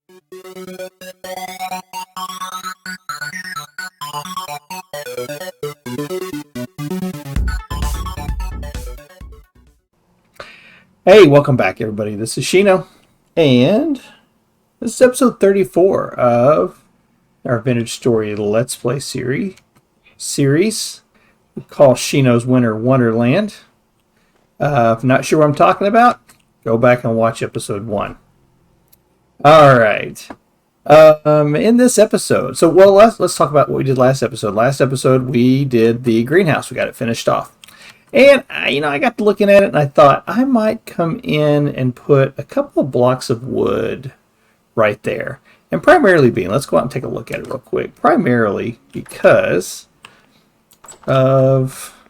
Hey, welcome back, everybody. This is Shino, and this is episode 34 of our Vintage Story Let's Play series we call Shino's Winter Wonderland. If you're not sure what I'm talking about, go back and watch episode 1. All right. In this episode, let's talk about what we did last episode. Last episode, we did the greenhouse. We got it finished off. And, I got to looking at it and I thought I might come in and put a couple of blocks of wood right there. And primarily being, let's go out and take a look at it real quick. Primarily because of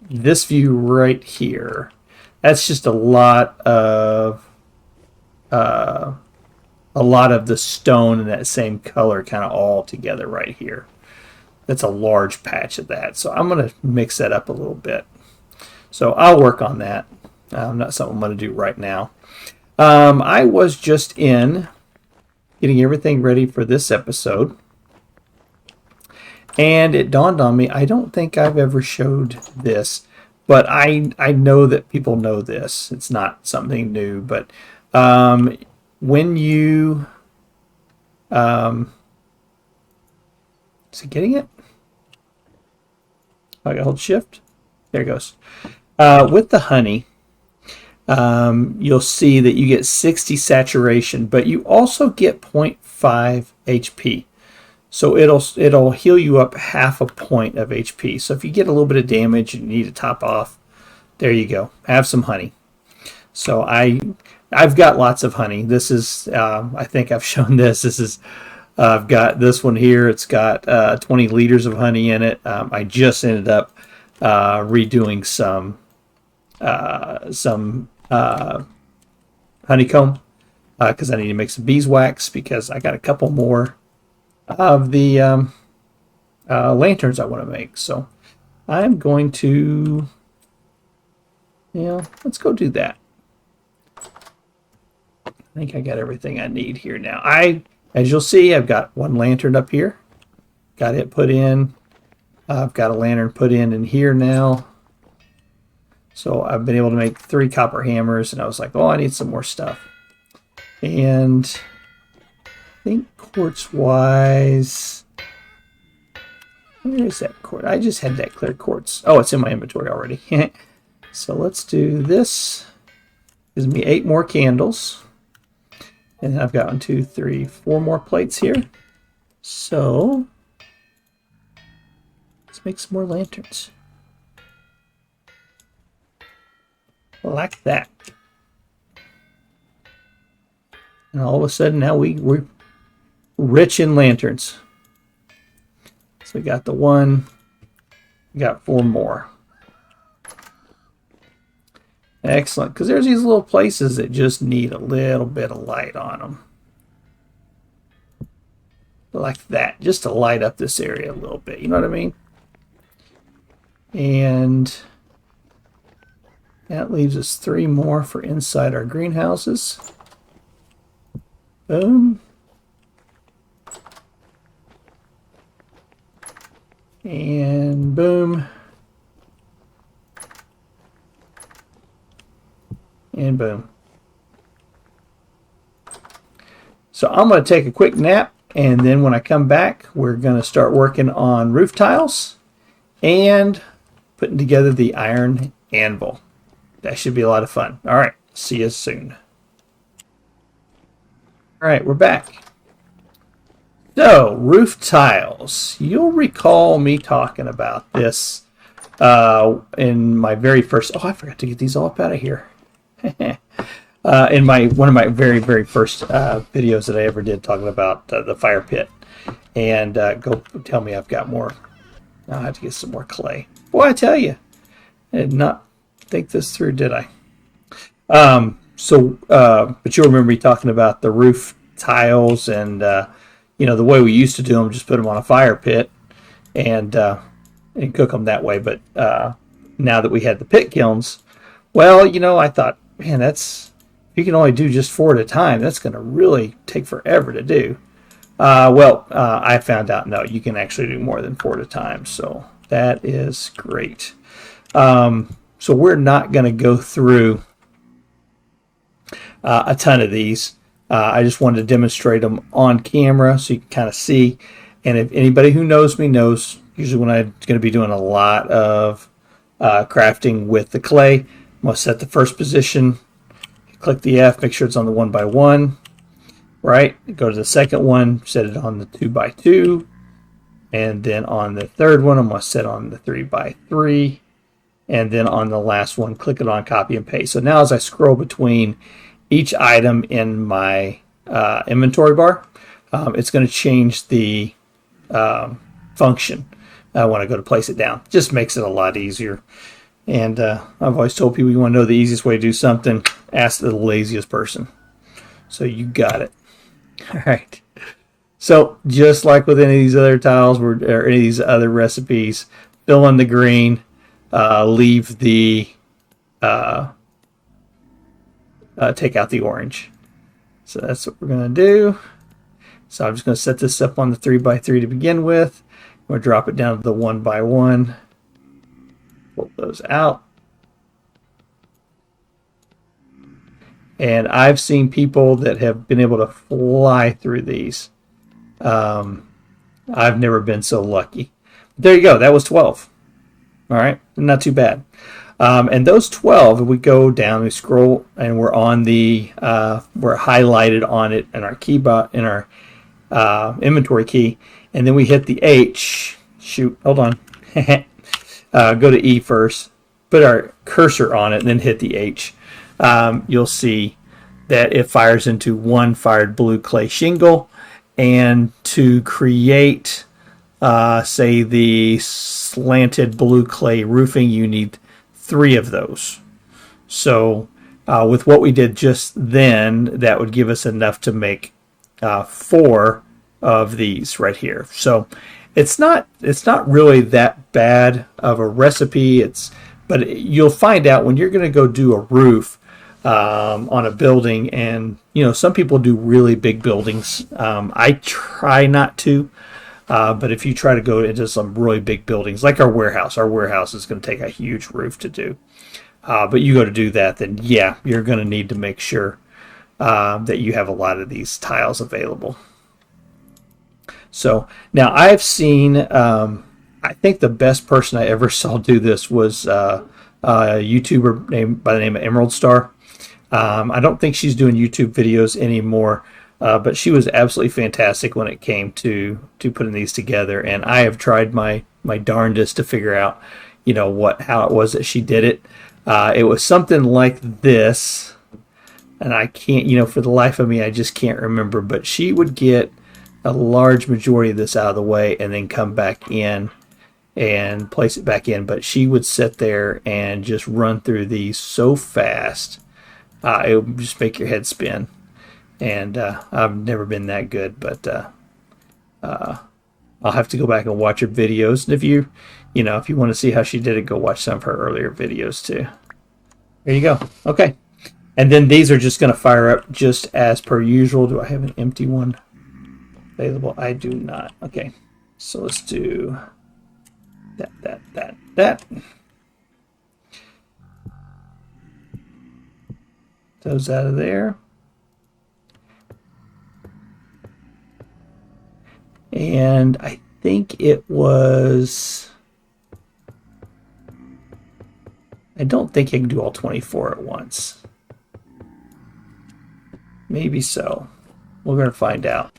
this view right here. That's just a lot of the stone in that same color kind of all together right here. That's a large patch of that. So I'm going to mix that up a little bit. So I'll work on that. Not something I'm going to do right now. I was just in getting everything ready for this episode. And it dawned on me, I don't think I've ever showed this. But I know that people know this. It's not something new. But when you... is it getting it? I got to hold shift. There it goes. With the honey, you'll see that you get 60 saturation, but you also get 0.5 HP. So it'll heal you up half a point of HP. So if you get a little bit of damage and you need to top off, there you go. Have some honey. So I've got lots of honey. This is I think I've shown this. This is I've got this one here. It's got 20 liters of honey in it. I just ended up redoing some honeycomb because I need to make some beeswax because I got a couple more of the lanterns I want to make. So I'm going to, let's go do that. I think I got everything I need here now. As you'll see, I've got one lantern up here. Got it put in. I've got a lantern put in here now. So I've been able to make 3 copper hammers, and I was like, oh, I need some more stuff. And I think quartz-wise, where is that quartz? I just had that clear quartz. Oh, it's in my inventory already. So let's do this. Gives me 8 more candles. And I've got 1, 2, 3, 4 more plates here. So let's make some more lanterns. Like that. And all of a sudden now we're rich in lanterns. So we got the 1, we got 4 more. Excellent, because there's these little places that just need a little bit of light on them. Like that, just to light up this area a little bit, you know what I mean? And that leaves us 3 more for inside our greenhouses. Boom. And boom. And boom. So I'm going to take a quick nap, and then when I come back, we're going to start working on roof tiles and putting together the iron anvil. That should be a lot of fun. All right, see you soon. All right, we're back. So, roof tiles. You'll recall me talking about this in my very first... Oh, I forgot to get these all up out of here. In one of my very, very first videos that I ever did talking about the fire pit. And go tell me I've got more. I'll have to get some more clay. Boy, I tell you, I did not think this through, did I? But you'll remember me talking about the roof tiles and, the way we used to do them, just put them on a fire pit and cook them that way. But now that we had the pit kilns, well, I thought, man, that's you can only do just 4 at a time, that's going to really take forever to do. I found out, no, you can actually do more than 4 at a time, so that is great. So we're not going to go through a ton of these. I just wanted to demonstrate them on camera so you can kind of see. And if anybody who knows me knows, usually when I'm going to be doing a lot of crafting with the clay, I'm going to set the first position, click the F, make sure it's on the 1x1, right? Go to the second one, set it on the 2x2, and then on the third one, I'm going to set on the 3x3, and then on the last one, click it on copy and paste. So now as I scroll between each item in my inventory bar, it's going to change the function when I go to place it down. Just makes it a lot easier. And I've always told people, you want to know the easiest way to do something, ask the laziest person. So you got it. All right. So just like with any of these other tiles or any of these other recipes, fill in the green, leave the take out the orange. So that's what we're going to do. So I'm just going to set this up on the 3x3 to begin with. I'm going to drop it down to the 1x1. Pull those out. And I've seen people that have been able to fly through these. I've never been so lucky. There you go. That was 12. All right. Not too bad. And those 12, if we go down, we scroll, and we're on the, we're highlighted on it in our key in our inventory key, and then we hit the H. Shoot, hold on. Go to E first, put our cursor on it, and then hit the H. You'll see that it fires into one fired blue clay shingle, and to create, say, the slanted blue clay roofing, you need 3 of those. So with what we did just then, that would give us enough to make 4 of these right here. So it's not really that bad of a recipe. But you'll find out when you're going to go do a roof on a building, and some people do really big buildings. I try not to. But if you try to go into some really big buildings, like our warehouse is going to take a huge roof to do. But you go to do that, then yeah, you're going to need to make sure that you have a lot of these tiles available. So now I've seen, I think the best person I ever saw do this was a YouTuber by the name of Emerald Star. I don't think she's doing YouTube videos anymore. But she was absolutely fantastic when it came to putting these together, and I have tried my darndest to figure out, how it was that she did it. It was something like this, and I can't, for the life of me, I just can't remember. But she would get a large majority of this out of the way, and then come back in and place it back in. But she would sit there and just run through these so fast, it would just make your head spin. And I've never been that good, but I'll have to go back and watch her videos. And if you want to see how she did it, go watch some of her earlier videos too. There you go. Okay. And then these are just going to fire up just as per usual. Do I have an empty one available? I do not. Okay. So let's do that. Those out of there. And I think it was, I don't think you can do all 24 at once. Maybe so. We're going to find out.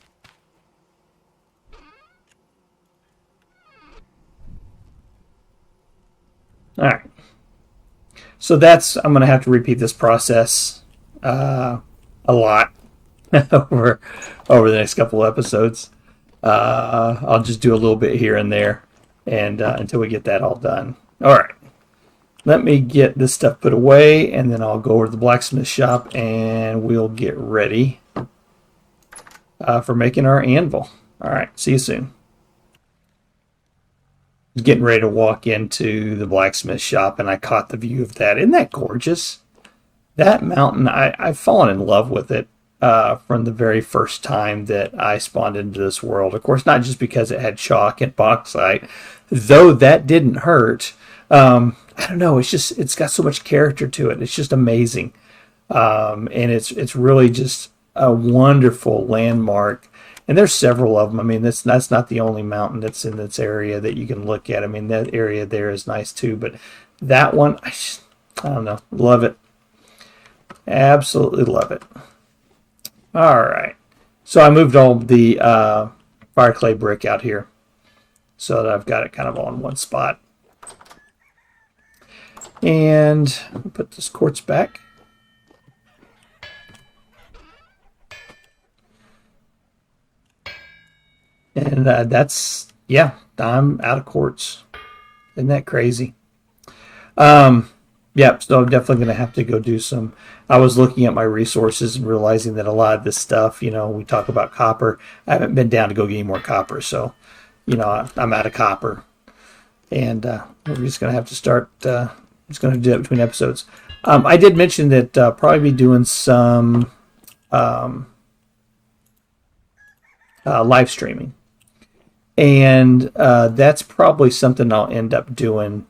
All right. So I'm going to have to repeat this process a lot over the next couple of episodes. I'll just do a little bit here and there, and until we get that all done. All right, let me get this stuff put away, and then I'll go over to the blacksmith shop, and we'll get ready for making our anvil. All right, see you soon. Getting ready to walk into the blacksmith shop, and I caught the view of that. Isn't that gorgeous? That mountain, I've fallen in love with it from the very first time that I spawned into this world. Of course, not just because it had chalk and bauxite, though that didn't hurt. I don't know. It's got so much character to it. It's just amazing, and it's really just a wonderful landmark. And there's several of them. I mean, that's not the only mountain that's in this area that you can look at. I mean, that area there is nice too, but that one, I don't know, love it. Absolutely love it. All right. So I moved all the fire clay brick out here so that I've got it kind of all in one spot. And I'll put this quartz back. And that's, yeah, I'm out of quartz. Isn't that crazy? Yeah, so I'm definitely going to have to go do some. I was looking at my resources and realizing that a lot of this stuff, we talk about copper. I haven't been down to go get any more copper, so, I'm out of copper. And we're just going to have to start, just going to do that between episodes. I did mention that probably be doing some live streaming. And that's probably something I'll end up doing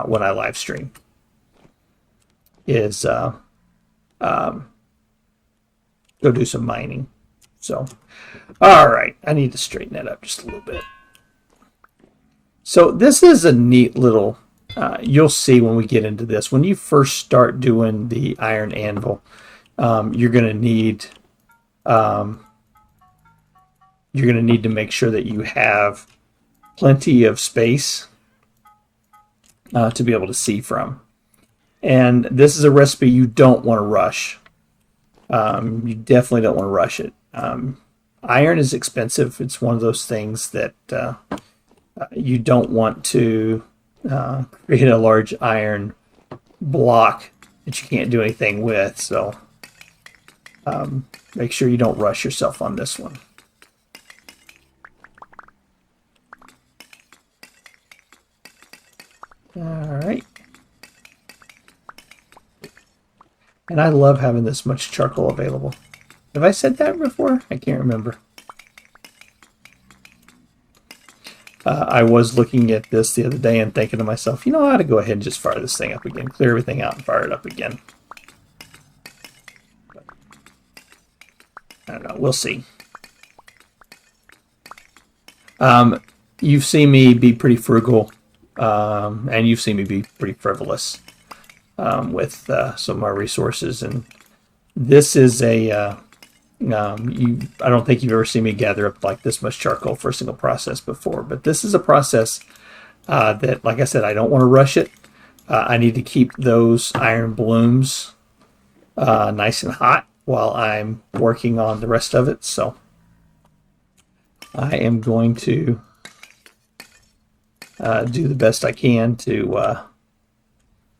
when I live stream. Is go do some mining. So, all right, I need to straighten that up just a little bit. So this is a neat little. You'll see when we get into this. When you first start doing the iron anvil, you're going to need. You're going to need to make sure that you have plenty of space to be able to see from. And this is a recipe you don't want to rush. You definitely don't want to rush it. Iron is expensive. It's one of those things that you don't want to create a large iron block that you can't do anything with. So make sure you don't rush yourself on this one. All right. And I love having this much charcoal available. Have I said that before? I can't remember. I was looking at this the other day and thinking to myself, I ought to go ahead and just fire this thing up again. Clear everything out and fire it up again. But I don't know. We'll see. You've seen me be pretty frugal, and you've seen me be pretty frivolous with some of my resources. And this is a... I don't think you've ever seen me gather up like this much charcoal for a single process before, but this is a process that, like I said, I don't want to rush it. I need to keep those iron blooms nice and hot while I'm working on the rest of it. So I am going to do the best I can to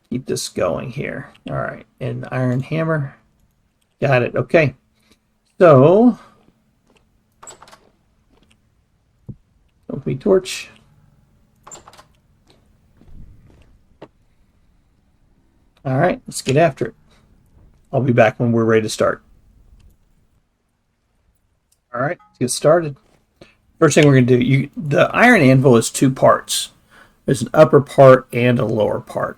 keep this going here. All right, and iron hammer. Got it. Okay. So, open torch. All right, let's get after it. I'll be back when we're ready to start. All right, let's get started. First thing we're going to do, the iron anvil is two parts. There's an upper part and a lower part.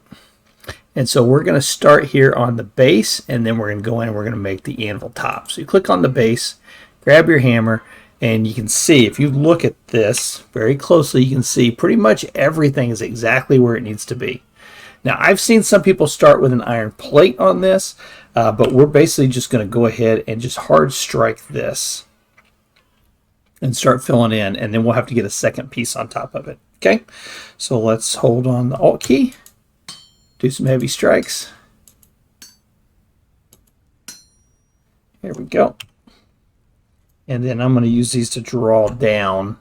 And so we're going to start here on the base, and then we're going to go in and we're going to make the anvil top. So you click on the base, grab your hammer, and you can see, if you look at this very closely, you can see pretty much everything is exactly where it needs to be. Now, I've seen some people start with an iron plate on this, but we're basically just going to go ahead and just hard strike this and start filling in, and then we'll have to get a second piece on top of it. Okay, so let's hold on the Alt key. Do some heavy strikes. Here we go. And then I'm going to use these to draw down.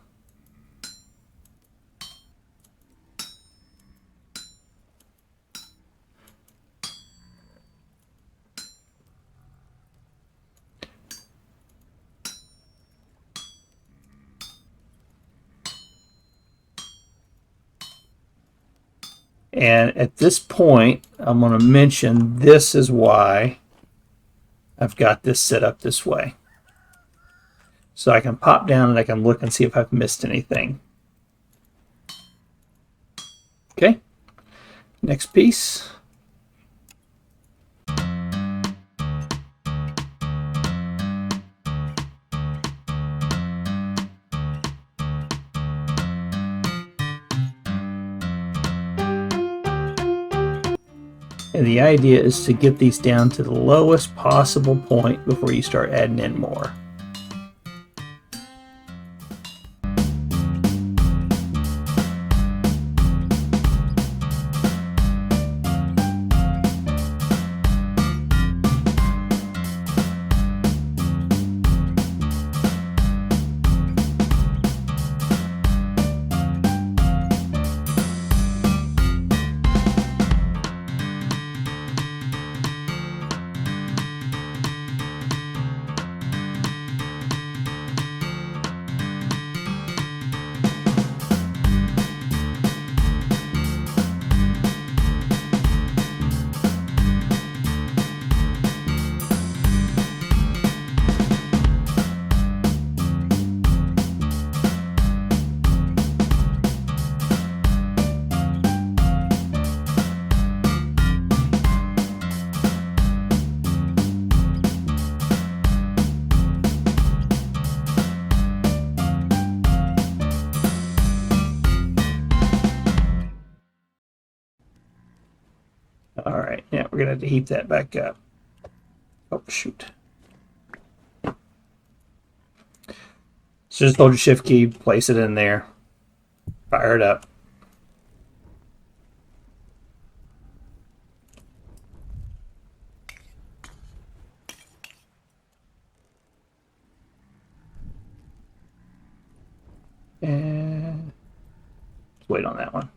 And at this point, I'm going to mention this is why I've got this set up this way. So I can pop down and I can look and see if I've missed anything. Okay, next piece. And the idea is to get these down to the lowest possible point before you start adding in more. All right, now we're going to have to heat that back up. Oh, shoot. So just hold your shift key, place it in there, fire it up. And let's wait on that one.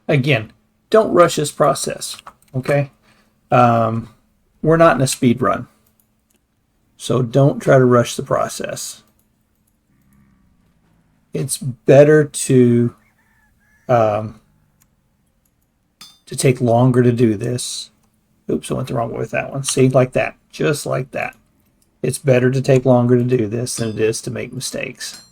Again, don't rush this process, okay? We're not in a speed run, so don't try to rush the process. It's better to take longer to do this. Oops, I went the wrong way with that one. See, like that, just like that. It's better to take longer to do this than it is to make mistakes.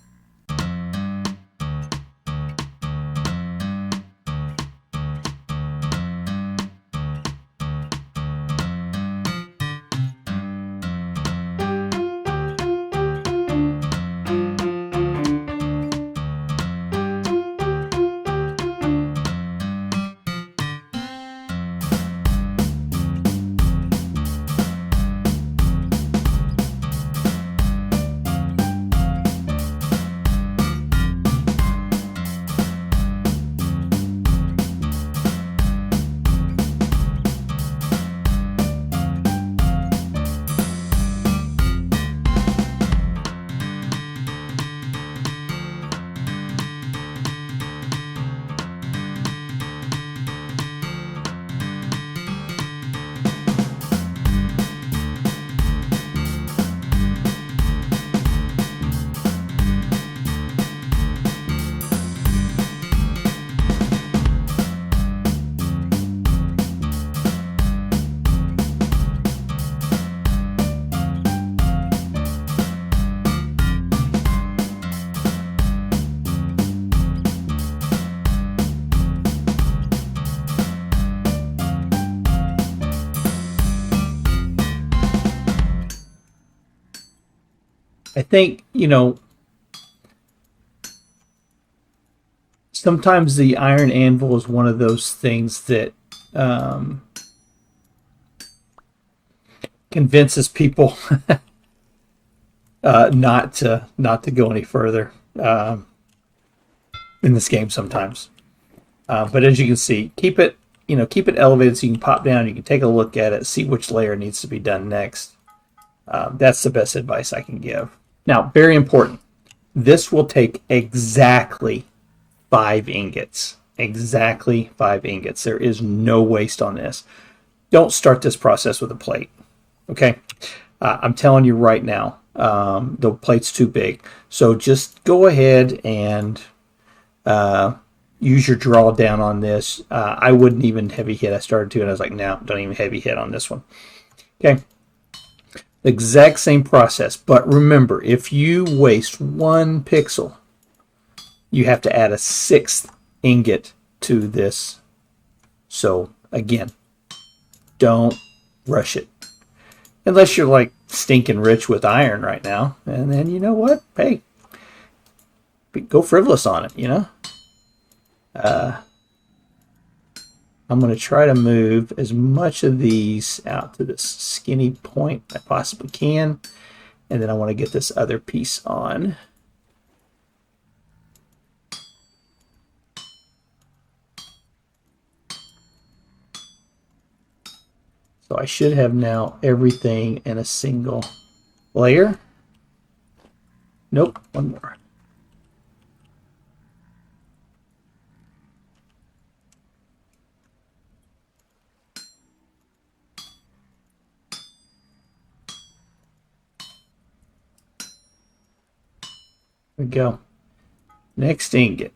I think, sometimes the iron anvil is one of those things that convinces people not to go any further in this game sometimes. But as you can see, keep it elevated so you can pop down, you can take a look at it, see which layer needs to be done next. That's the best advice I can give. Now, very important, this will take exactly 5 ingots. Exactly 5 ingots. There is no waste on this. Don't start this process with a plate. Okay? I'm telling you right now, the plate's too big. So just go ahead and use your draw down on this. I wouldn't even heavy hit. I started to, and I was like, no, don't even heavy hit on this one. Okay. Exact same process, but remember, if you waste 1 pixel, you have to add a 6th ingot to this. So again, don't rush it. Unless you're like stinking rich with iron right now. And then you know what? Hey, go frivolous on it, you know? I'm going to try to move as much of these out to this skinny point I possibly can. And then I want to get this other piece on. So I should have now everything in a single layer. Nope, one more. There we go. Next ingot.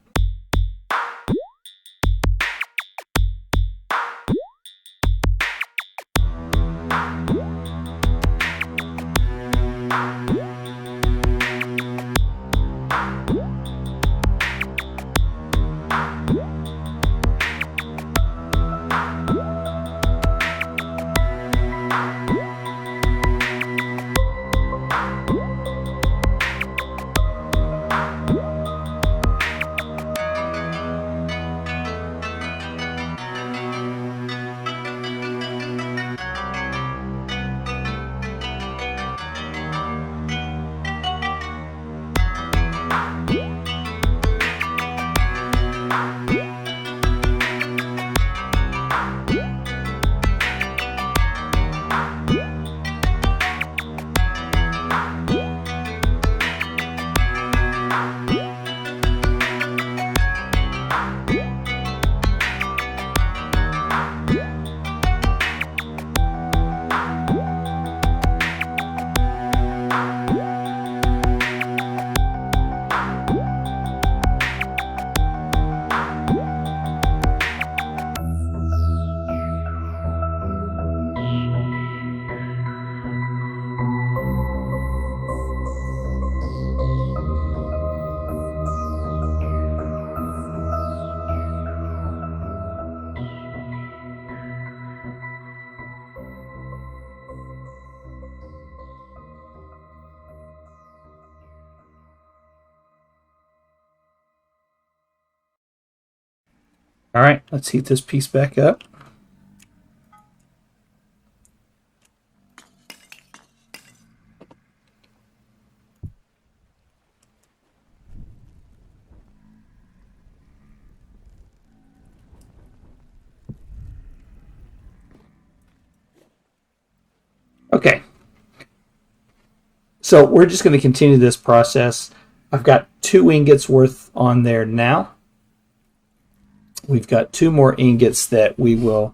All right, let's heat this piece back up. Okay, so we're just going to continue this process. I've got 2 ingots worth on there now. We've got 2 more ingots that we will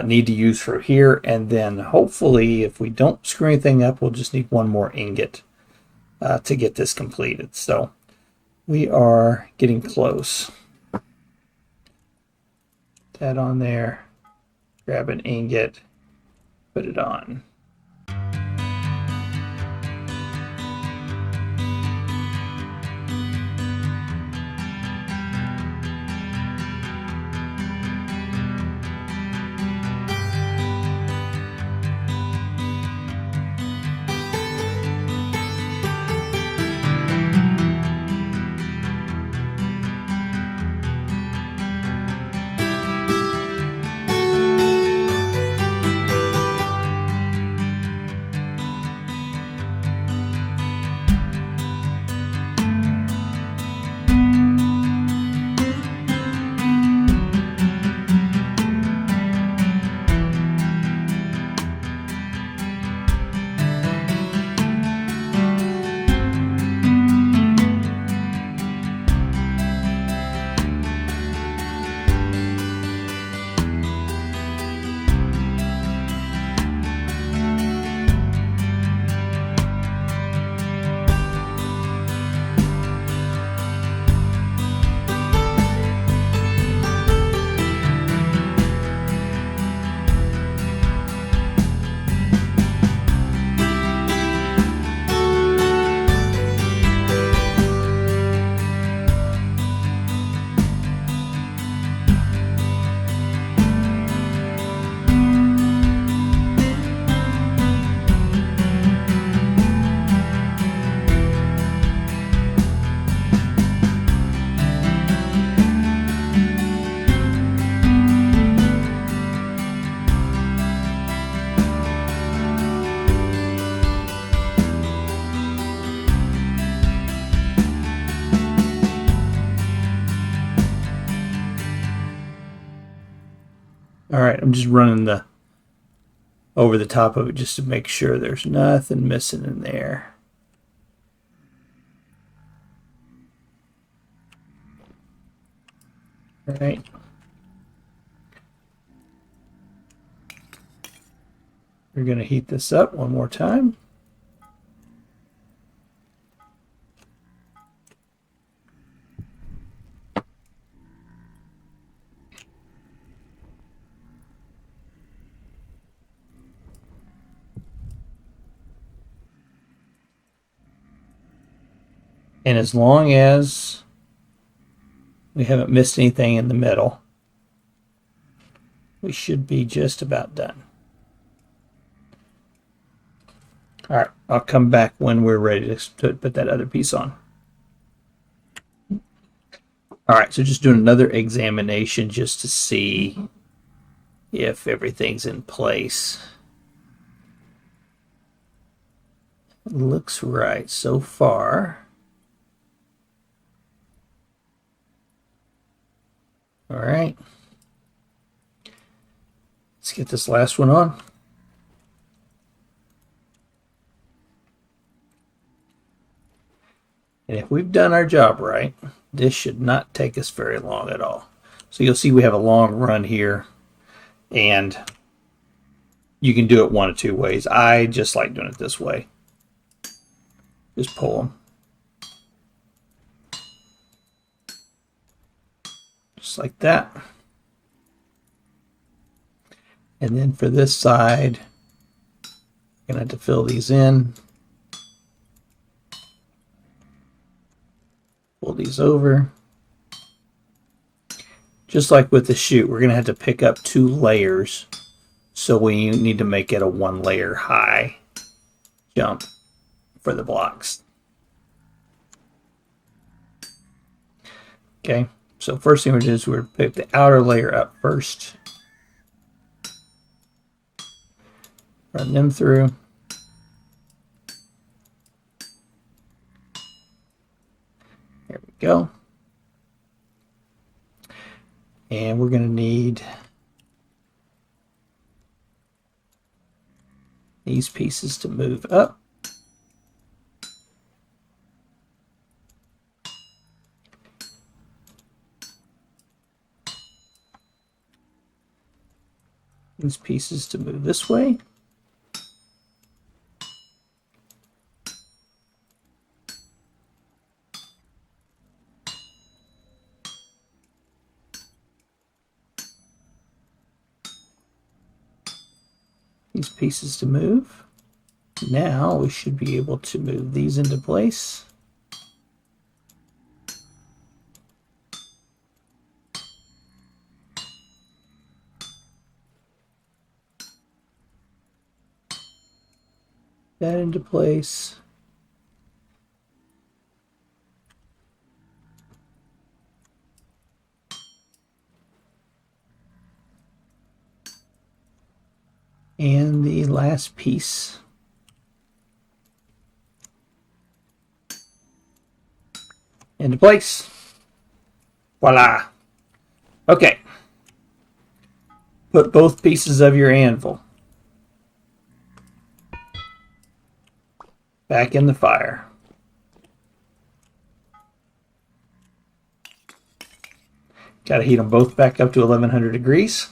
need to use for here, and then hopefully if we don't screw anything up, we'll just need 1 more ingot to get this completed. So we are getting close. That on there, grab an ingot, put it on. All right, I'm just running the over the top of it just to make sure there's nothing missing in there. All right. We're going to heat this up one more time. And as long as we haven't missed anything in the middle, we should be just about done. All right, I'll come back when we're ready to put that other piece on. All right, so just doing another examination just to see if everything's in place. It looks right so far. All right. Let's get this last one on. And if we've done our job right, this should not take us very long at all. So you'll see we have a long run here, and you can do it one of two ways. I just like doing it this way. Just pull them. Just like that. And then for this side, I'm going to have to fill these in. Pull these over. Just like with the chute, we're going to have to pick up 2 layers. So we need to make it a 1 layer high jump for the blocks. Okay, so first thing we're going to do is we're going to pick the outer layer up first. Run them through. There we go. And we're going to need these pieces to move up. These pieces to move this way. These pieces to move. Now we should be able to move these into place. That into place. And the last piece. Into place. Voila. Okay. Put both pieces of your anvil back in the fire. Got to heat them both back up to 1100 degrees.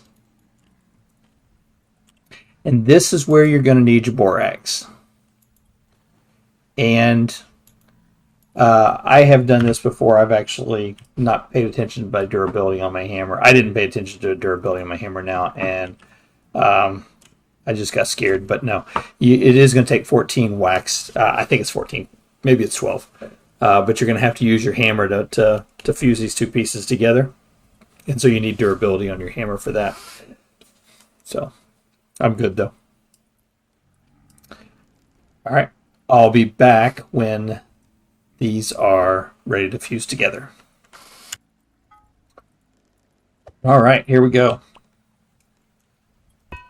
And this is where you're going to need your borax. And I have done this before. I've actually not paid attention to durability on my hammer. I didn't pay attention to durability on my hammer now, and I just got scared. But no, it is going to take 14 wax. I think it's 14. Maybe it's 12. But you're going to have to use your hammer to fuse these 2 pieces together. And so you need durability on your hammer for that. So I'm good, though. All right. I'll be back when these are ready to fuse together. All right, here we go.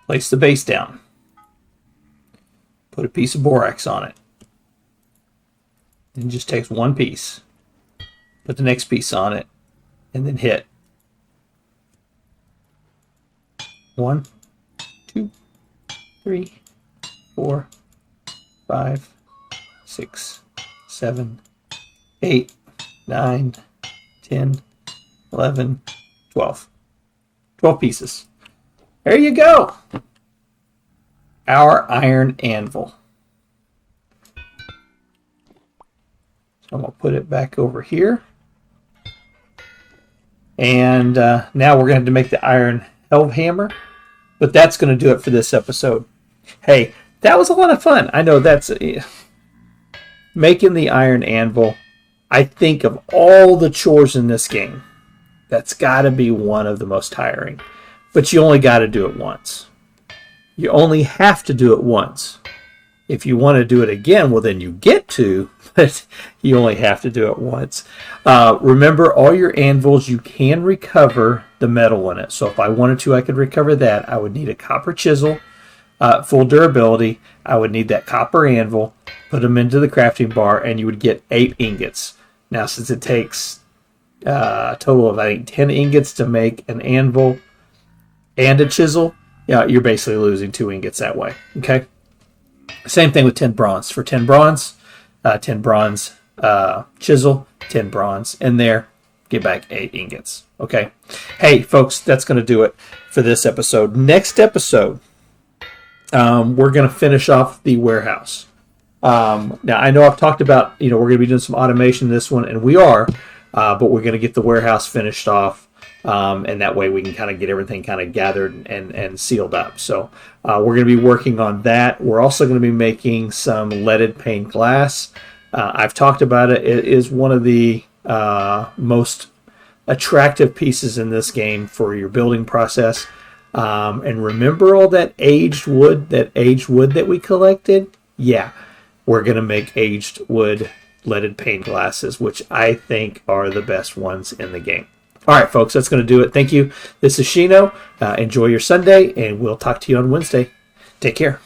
Place the base down. Put a piece of borax on it. And just takes 1 piece. Put the next piece on it, and then hit. 1, 2, 3, 4, 5, 6, 7, 8, 9, 10, 11, 12. 12 pieces. There you go. Our iron anvil. So I'm going to put it back over here. And now we're going to make the iron hammer. But that's going to do it for this episode. Hey, that was a lot of fun. I know that's... making the iron anvil, I think of all the chores in this game, that's got to be one of the most tiring. But you only got to do it once. You only have to do it once. If you want to do it again, well, then you get to, but you only have to do it once. Remember, all your anvils, you can recover the metal in it. So if I wanted to, I could recover that. I would need a copper chisel, full durability. I would need that copper anvil, put them into the crafting bar, and you would get 8 ingots. Now, since it takes a total of, I think, 10 ingots to make an anvil and a chisel, you're basically losing 2 ingots that way. Okay? Same thing with 10 bronze. For 10 bronze, 10 bronze chisel, 10 bronze in there, get back 8 ingots. Okay? Hey, folks, that's going to do it for this episode. Next episode, we're going to finish off the warehouse. Now, I know I've talked about, we're going to be doing some automation in this one, and we are, but we're going to get the warehouse finished off, and that way we can kind of get everything kind of gathered and sealed up. So we're going to be working on that. We're also going to be making some leaded pane glass. I've talked about it. It is one of the most attractive pieces in this game for your building process. And remember all that aged wood that we collected? Yeah, we're going to make aged wood leaded pane glasses, which I think are the best ones in the game. All right, folks, that's going to do it. Thank you. This is Shino. Enjoy your Sunday, and we'll talk to you on Wednesday. Take care.